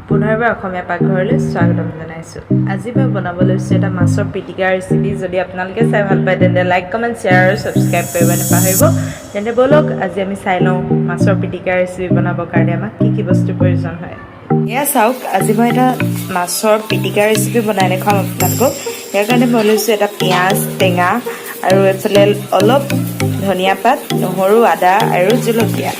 পুনৰবাৰ অসমীয়া পাকঘৰলৈ স্বাগতম জনাইছোঁ। আজি মই বনাব লৈছোঁ এটা মাছৰ পিটিকা ৰেচিপি। যদি আপোনালোকে চাই ভাল পায় তেন্তে লাইক কমেণ্ট শ্বেয়াৰ আৰু ছাবস্ক্ৰাইব কৰিব নাপাহৰিব। তেন্তে বলক আজি আমি চাই লওঁ মাছৰ পিটিকা ৰেচিপি বনাবৰ কাৰণে আমাক কি কি বস্তুৰ প্ৰয়োজন হয়। এয়া চাওক, আজি মই এটা মাছৰ পিটিকা ৰেচিপি বনাই দেখুৱাম আপোনালোকক। ইয়াৰ কাৰণে মই লৈছোঁ এটা পিঁয়াজ, টেঙা আৰু এইফালে অলপ ধনিয়া পাত, নহৰু, আদা আৰু জলকীয়া।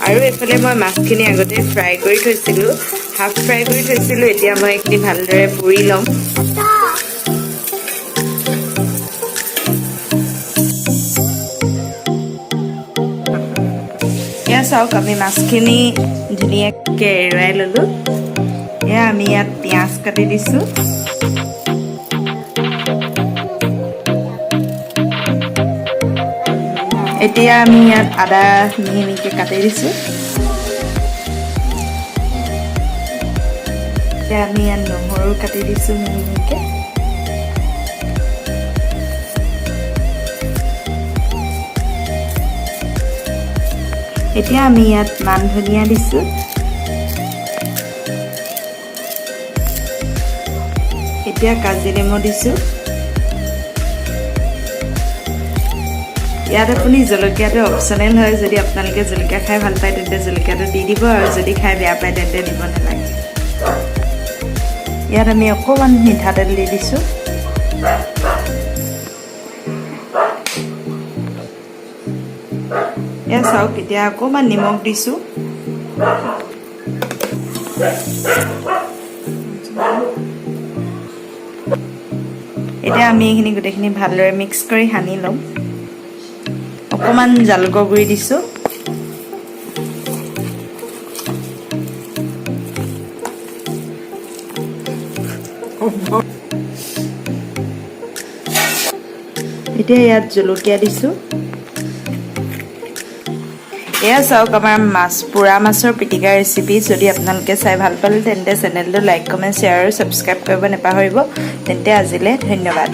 আৰু এইফালে মই মাছখিনি আগতে ফ্ৰাই কৰি থৈছিলোঁ, হাফ ফ্ৰাই কৰি থৈছিলোঁ। এতিয়া মই এইখিনি ভালদৰে পুৰি ল'ম। এয়া চাওক, আমি মাছখিনি ধুনীয়াকৈ এৰুৱাই ল'লোঁ। এয়া আমি ইয়াত পিঁয়াজ কাটি দিছোঁ। এতিয়া আমি ইয়াত আদা মিহি মিহিকৈ কাটি দিছোঁ। এতিয়া আমি ইয়াত নহৰু কাটি দিছোঁ মিহি মিহিকৈ। এতিয়া আমি ইয়াত মান ধনিয়া দিছোঁ। এতিয়া কাজি নেমু দিছোঁ। ইয়াত আপুনি জলকীয়াটো অপশ্যনেল হয়। যদি আপোনালোকে জলকীয়া খাই ভাল পায় তেন্তে জলকীয়াটো দি দিব, আৰু যদি খাই বেয়া পায় তেন্তে দিব নালাগে। ইয়াত আমি অকণমান মিঠাতেল দি দিছোঁ। এয়া চাওক, এতিয়া অকণমান নিমখ দিছোঁ। এতিয়া আমি এইখিনি গোটেইখিনি ভালদৰে মিক্স কৰি সানি ল'ম। অকণমান জালুকৰ গুড়ি দিছোঁ। এতিয়া ইয়াত জলকীয়া দিছোঁ। এয়া চাওক, আমাৰ পোৰা মাছৰ পিটিকা ৰেচিপি। যদি আপোনালোকে চাই ভাল পালে তেন্তে চেনেলটো লাইক কমেণ্ট শ্বেয়াৰ আৰু ছাবস্ক্ৰাইব কৰিব নাপাহৰিব। তেন্তে আজিলৈ ধন্যবাদ।